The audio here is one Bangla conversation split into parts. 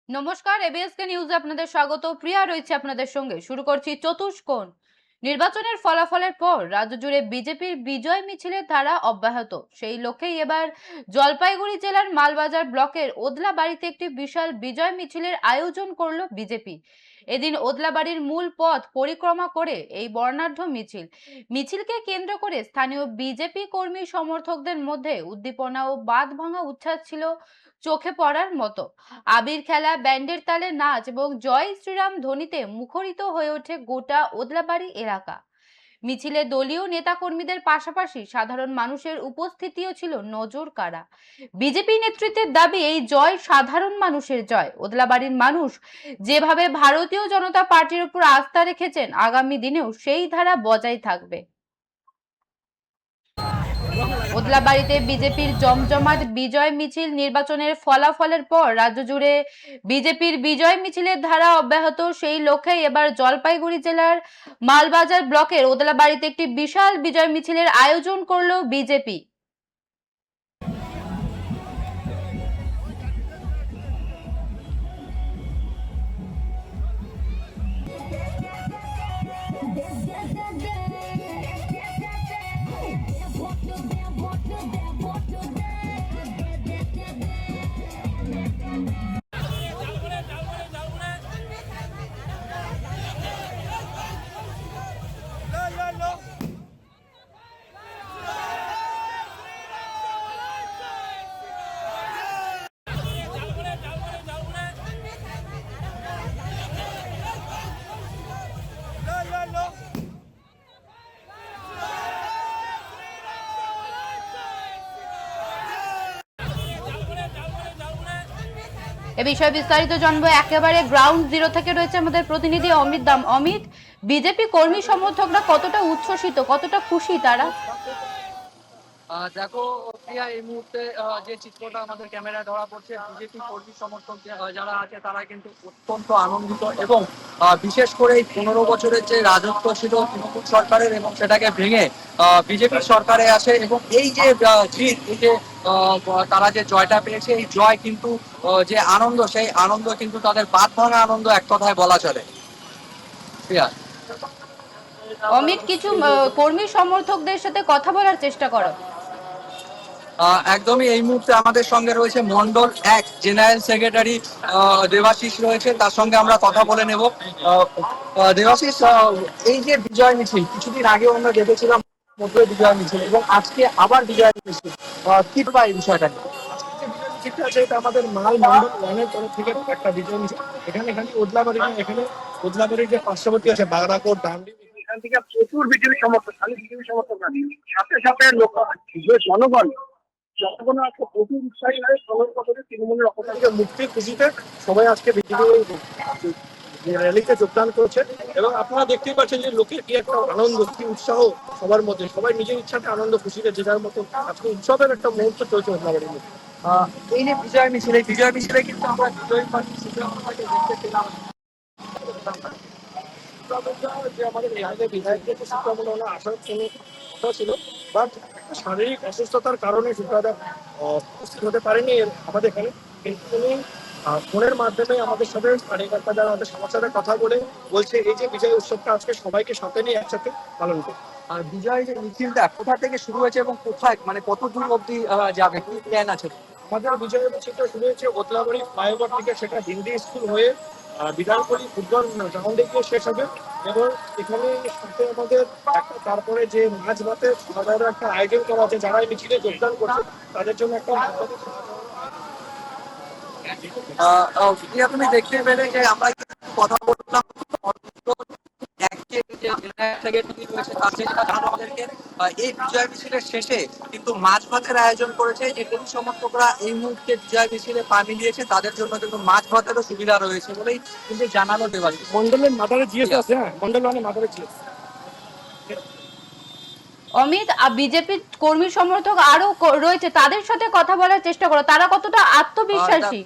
নমস্কার, এবিএসকে নিউজে আপনাদের স্বাগত। প্রিয়া রয়েছে আপনাদের সঙ্গে। শুরু করছি চতুষ্কোণ। নির্বাচনের ফলাফলের পর রাজ্য জুড়ে বিজেপির বিজয় মিছিলের ধারা অব্যাহত। সেই লক্ষ্যেই এবার জলপাইগুড়ি জেলার মালবাজার ব্লকের ওদলাবাড়িতে একটি বিশাল বিজয় মিছিলের আয়োজন করলো বিজেপি। এদিন ওদলাবাড়ির মূল পথ পরিক্রমা করে এই বর্ণাঢ্য মিছিলকে কেন্দ্র করে স্থানীয় বিজেপি কর্মী সমর্থকদের মধ্যে উদ্দীপনা ও বাঁধ ভাঙা উচ্ছ্বাস ছিল চোখে পড়ার মতো। আবির খেলা, ব্যান্ডের তালে নাচ এবং জয় শ্রীরাম ধ্বনিতে মুখরিত হয়ে ওঠে গোটা ওদলাবাড়ি এলাকা। মিছিলে দলীয় নেতাকর্মীদের পাশাপাশি সাধারণ মানুষের উপস্থিতিও ছিল নজর কাড়া। বিজেপি নেতৃত্বের দাবি, এই জয় সাধারণ মানুষের জয়। ওদলাবাড়ির মানুষ যেভাবে ভারতীয় জনতা পার্টির উপর আস্থা রেখেছেন, আগামী দিনেও সেই ধারা বজায় থাকবে। ওদলাবাড়িতে বিজেপির জমজমাট বিজয় মিছিল। নির্বাচনের ফলাফলের পর রাজ্য জুড়ে বিজেপির বিজয় মিছিলের ধারা অব্যাহত। সেই লক্ষ্যে এবার জলপাইগুড়ি জেলার মালবাজার ব্লকের ওদলাবাড়িতে একটি বিশাল বিজয় মিছিলের আয়োজন করলো বিজেপি। এ বিষয়ে বিস্তারিত জানবো একেবারে গ্রাউন্ড জিরো থেকে। রয়েছে আমাদের প্রতিনিধি অমিত দাম। অমিত, বিজেপি কর্মী সমর্থকরা কতটা উচ্ছ্বসিত, কতটা খুশি তারা? দেখো প্রিয়া, এই মুহূর্তে যে চিত্রটা আমাদের ক্যামেরায় ধরা পড়ছে, বিজেপি কর্মী সমর্থক যারা আছে তারা কিন্তু অত্যন্ত আনন্দিত, এবং বিশেষ করে এই 15 বছরের যে রাজত্ব ছিল তৃণমূল সরকারের, এবং সেটাকে ভেঙে বিজেপি সরকারে আসে, এবং এই যে জিত, এই যে তারা যে জয়টা পেয়েছে, এই জয় কিন্তু যে আনন্দ, সেই আনন্দ কিন্তু তাদের বাঁধ ভাঙা আনন্দ এক কথায় বলা চলে। প্রিয়া, অমিত, কিছু কর্মী সমর্থকদের সাথে কথা বলার চেষ্টা করো। একদমই, এই মুহূর্তে আমাদের সঙ্গে রয়েছে মন্ডল এক জেনারেল সেক্রেটারি দেবাশিস রয়েছে, তার সঙ্গে আমরা কথা বলে নেব। দেবাশিস, এই যে বিজয় মিছিল, কিছুদিন আগেও আমরা দেখেছিলাম মধ্যে বিজয় মিছিল, এবং আজকে আবার বিজয় মিছিল, কি বা এই বিষয়টা নিয়ে? মিছিলটা আছে, এটা আমাদের মাল মন্ডল ওয়ানের তরফ থেকে একটা বিজয় মিছিল। এখানে খালি ওদলাবাড়ি না, এখানে ওদলাবাড়ির যে পার্শ্ববর্তী আছে বাগরাকোট, ডান্ডি, এখান থেকে প্রচুর বিজেপি সমর্থক, খালি বিজেপি সমর্থক না, সাথে সাথে লোক জনগণ জনগণ আজকে প্রচুর উৎসাহী হয়ে 16 বছরের তৃণমূলের অপরাধ থেকে মুক্তির খুশিতে সবাই আজকে বিজেপি র্যালিতে যোগদান করেছে। এবং আপনারা দেখতেই পাচ্ছেন যে লোকের কি একটা আনন্দ, কি উৎসাহ সবার মধ্যে, সবাই নিজের ইচ্ছাতে আনন্দ খুশিতে যে যার মতো আজকে উৎসবের একটা মুহূর্ত চলছে ওদলাবাড়ির মধ্যে। এই যে বিজয় মিছিল, এই বিজয় মিছিলে কিন্তু আমরা বিজয় প্রার্থী সিদ্ধান্তকে দেখতে পেলাম। যে আমাদের এলাকায় বিধায়কদের যে শিক্ষামূলক আসার কোনো কথা ছিল, বাট শারীরিক অসুস্থতার কারণে শিক্ষাটা উপস্থিত হতে পারেনি আমাদের এখানে। কিন্তু উনি ফোনের মাধ্যমে আমাদের সাথে কার্যকর্তা যারা আমাদের সমস্যাটা কথা বলে বলছে এই যে বিজয় উৎসবটা আজকে সবাইকে সাথে নিয়ে একসাথে পালন করে। আর বিজয় যে মিছিলটা কোথা থেকে শুরু হয়েছে এবং কোথায়, মানে কত দূর অব্দি যাবে, কি প্ল্যান আছে? আমাদের বিজয় মিছিলটা শুরু হয়েছে ওদলাবাড়ি ফ্লাইওভার থেকে, সেটা হিন্দি স্কুল হয়ে বিধানপল্লী ফুটবল গ্রাউন্ডে গিয়ে শেষ হবে। এবং এখানে সাথে আমাদের একটা তারপরে যে মাঝ ভাতে খাওয়া একটা আয়োজন করা আছে, যারা এই মিছিলে যোগদান করছে তাদের জন্য একটা তুমি দেখতে পেলে যে আমরা কথা বললাম এই বিজয় মিছিলের শেষে কিন্তু মাছ ভাতের আয়োজন করেছে। যে কোন সমর্থকরা এই মুহূর্তে বিজয় মিছিলে পা মিলিয়েছে তাদের জন্য কিন্তু মাছ ভাতেরও সুবিধা রয়েছে বলেই কিন্তু জানানো দেওয়া। মন্ডলের মাদারে জিএস আছে, হ্যাঁ মন্ডল মানে মাদারে জিএস। অমিত, বিজেপি কর্মী সমর্থক আরো রয়েছে, তাদের সাথে কথা বলার চেষ্টা করো। তারা কতটা আত্মবিশ্বাসী?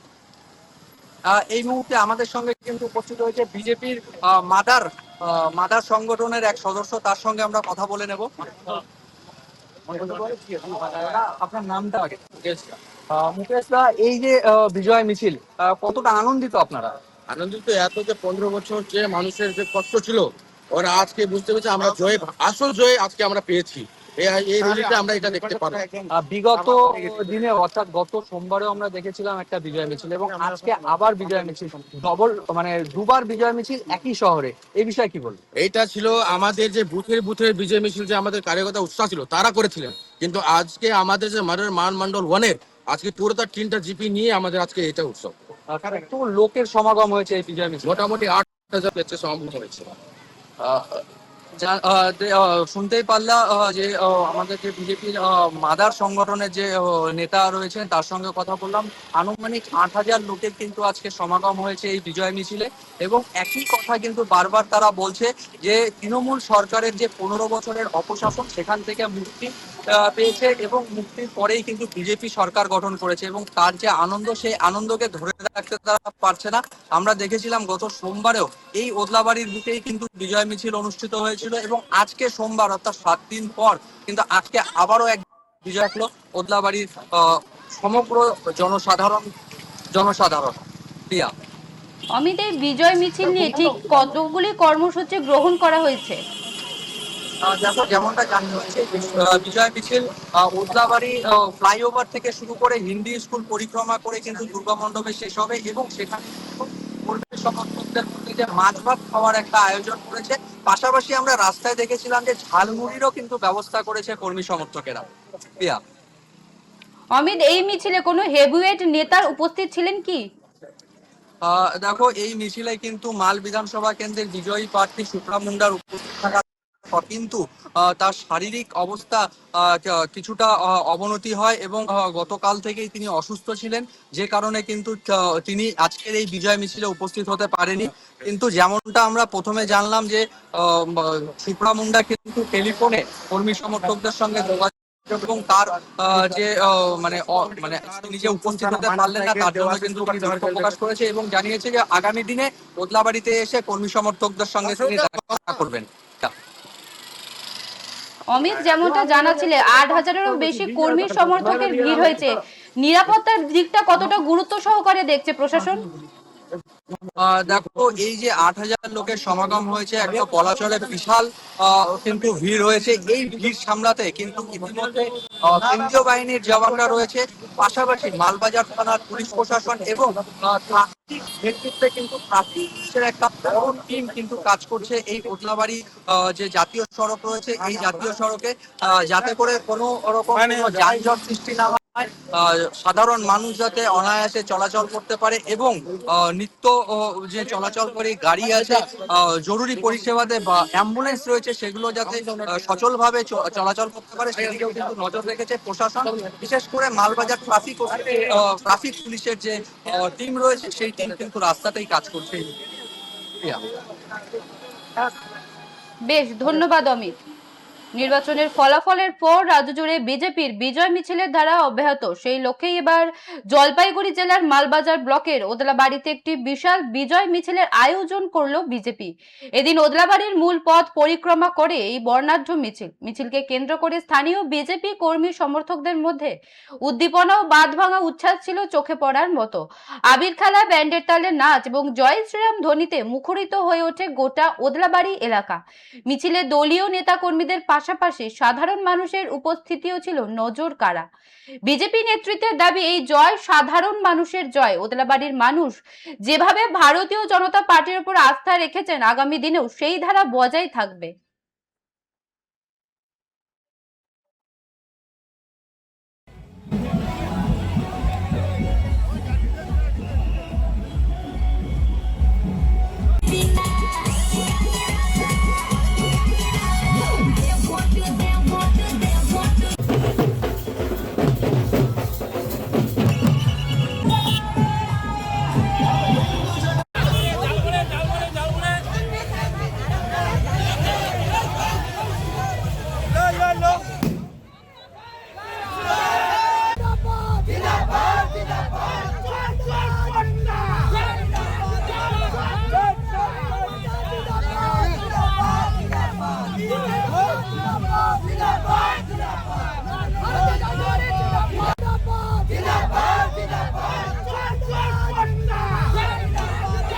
এই মুহূর্তে আমাদের সঙ্গে কিন্তু উপস্থিত হয়েছে বিজেপির মাদার মাদার সংগঠনের এক সদস্য, তার সঙ্গে আমরা কথা বলে নেব। আপনার নামটা আগে। মুকেশ দা, এই যে বিজয় মিছিল, কতটা আনন্দিত আপনারা? আনন্দিত এত যে 15 বছর যে মানুষের যে কষ্ট ছিল, ওরা আজকে বুঝতে পেরেছে আমরা জয়, আসল জয় আজকে আমরা পেয়েছি। এই রিলিজে আমরা এটা দেখতে পারবো। বিগত দিনে অর্থাৎ গত সোমবারেও আমরা দেখেছিলাম একটা বিজয় মিছিল এবং আজকে আবার বিজয় মিছিল, ডবল মানে দুবার বিজয় মিছিল একই শহরে, এই বিষয়ে কি বলবো? এইটা ছিল আমাদের যে বুথের বুথের বিজয় মিছিল, যে আমাদের কার্যকর্তা উৎসাহ ছিল তারা করেছিলেন, কিন্তু আজকে আমাদের যে মান মন্ডল ওয়ানের আজকে পুরো তার 3টা জিপি নিয়ে আমাদের আজকে এটা উৎসব। তো লোকের সমাগম হয়েছে এই বিজয় মিছিল, মোটামুটি 8,000 প্লেটে সমাবেশ হয়েছে। শুনতেই পারলা যে আমাদের যে বিজেপির মাদার সংগঠনের যে নেতা রয়েছেন তার সঙ্গে কথা বললাম। আনুমানিক 8,000 লোকের কিন্তু আজকে সমাগম হয়েছে এই বিজয় মিছিলে এবং একই কথা কিন্তু বারবার তারা বলছে যে তৃণমূল সরকারের যে 15 বছরের অপশাসন সেখান থেকে মুক্তি পেয়েছে এবং মুক্তির পরেই কিন্তু বিজেপি সরকার গঠন করেছে এবং তার যে আনন্দ, সেই আনন্দকে ধরে রাখতে তারা পারছে না। আমরা দেখেছিলাম গত সোমবারেও এই ওদলাবাড়ির বুকেই কিন্তু বিজয় মিছিল অনুষ্ঠিত হয়েছিল এবং আজকে সোমবার অর্থাৎ 7 দিন পর কিন্তু আজকে আবারও এক বিজয় হলো ওদলাবাড়ির সমগ্র জনসাধারণ প্রিয়া। অমিত, এই বিজয় মিছিল নিয়ে ঠিক কতগুলি কর্মসূচি গ্রহণ করা হয়েছে? দেখো, যেমনটা জানা হয়েছে বিজয় মিছিল ওদলাবাড়ি ফ্লাইওভার থেকে শুরু করে হিন্দি স্কুল পরিক্রমা করে কিন্তু দুর্গা মণ্ডপে শেষ হবে এবং সেখানে কর্মী সমর্থকদের মধ্যে যে মাছ ভাত খাওয়ার একটা আয়োজন করেছে। পাশাপাশি আমরা রাস্তায় দেখেছিলাম যে ঝালমুড়িরও কিন্তু ব্যবস্থা করেছে কর্মী সমর্থকেরা প্রিয়া। অমিত, এই মিছিলে কোনো হেভিওয়েট নেতার উপস্থিত ছিলেন কি? দেখো, এই মিছিলে কিন্তু মাল বিধানসভা কেন্দ্রের বিজয়ী প্রার্থী সুপ্রা মুন্ডার উপস্থিত থাকা, কিন্তু তার শারীরিক অবস্থা কিছুটা অবনতি হয় এবং গতকাল থেকেই তিনি অসুস্থ ছিলেন, যে কারণে কিন্তু তিনি আজকের এই বিজয় মিছিলে উপস্থিত হতে পারেনি। কিন্তু যেমনটা আমরা প্রথমে জানলাম যে সুপ্রা মুন্ডা কিন্তু টেলিফোনে কর্মী সমর্থকদের সঙ্গে যোগাযোগ এবং তার যে মানে নিজে উপস্থিত হতে পারলেন না, তার জন্য কিন্তু তিনি দুঃখ প্রকাশ করেছে এবং জানিয়েছে যে আগামী দিনে ওদলাবাড়িতে এসে কর্মী সমর্থকদের সঙ্গে তিনি দেখা করবেন। অমিত, যেমনটা জানাছিলে 8,000-এরও বেশি কর্মী সমর্থকের ভিড় হয়েছে, নিরাপত্তার দিকটা কতটা গুরুত্ব সহকারে দেখছে প্রশাসন? দেখো, এই যে 8,000 লোকের সমাগম হয়েছে, একটা বলা চলে বিশাল কিন্তু ভিড় হয়েছে। এই ভিড় সামলাতে কিন্তু ইতিমধ্যে কেন্দ্রীয় বাহিনীর জওয়ানরা রয়েছে, পাশাপাশি মালবাজার থানার পুলিশ প্রশাসন এবং ট্রাফিক নেতৃত্বে কিন্তু ট্রাফিকের একটা বড় টিম কিন্তু কাজ করছে এই ওদলাবাড়ি যে জাতীয় সড়ক রয়েছে, এই জাতীয় সড়কে যাতে করে কোনো রকম যানজট সৃষ্টি না হয়, সাধারণ মানুষ যাতে অনায়াসে চলাচল করতে পারে এবং নিত্য যে চলাচলকারী গাড়ি আছে, জরুরি পরিষেবাতে বা অ্যাম্বুলেন্স রয়েছে, সেগুলো যাতে সচলভাবে চলাচল করতে পারে সেদিকেও কিন্তু নজর রেখেছে প্রশাসন। বিশেষ করে মালবাজার ট্রাফিক পুলিশের যে টিম রয়েছে সেই টিম কিন্তু রাস্তাতেই কাজ করছে। বেশ, ধন্যবাদ অমিত। নির্বাচনের ফলাফলের পর রাজ্য জুড়ে বিজেপির বিজয় মিছিলের ধারা অব্যাহত, সেই লক্ষ্যেই এবার জলপাইগুড়ি জেলার মালবাজার ব্লকের ওদলাবাড়িতে একটি বিশাল বিজয় মিছিলের আয়োজন করলো বিজেপি। এদিন ওদলাবাড়ির মূল পথ পরিক্রমা করে এই বর্ণাঢ্য মিছিলকে কেন্দ্র করে স্থানীয় বিজেপি কর্মী সমর্থকদের মধ্যে উদ্দীপনা ও বাঁধভাঙা উচ্ছ্বাস ছিল চোখে পড়ার মতো। আবির খেলা, ব্যান্ডের তালে নাচ এবং জয় শ্রীরাম ধ্বনিতে মুখরিত হয়ে ওঠে গোটা ওদলাবাড়ি এলাকা। মিছিলে দলীয় নেতা কর্মীদের পাশাপাশি সাধারণ মানুষের উপস্থিতিও ছিল নজর কাড়া। বিজেপি নেতৃত্বের দাবি, এই জয় সাধারণ মানুষের জয়। ওদলাবাড়ির মানুষ যেভাবে ভারতীয় জনতা পার্টির উপর আস্থা রেখেছেন, আগামী দিনেও সেই ধারা বজায় থাকবে।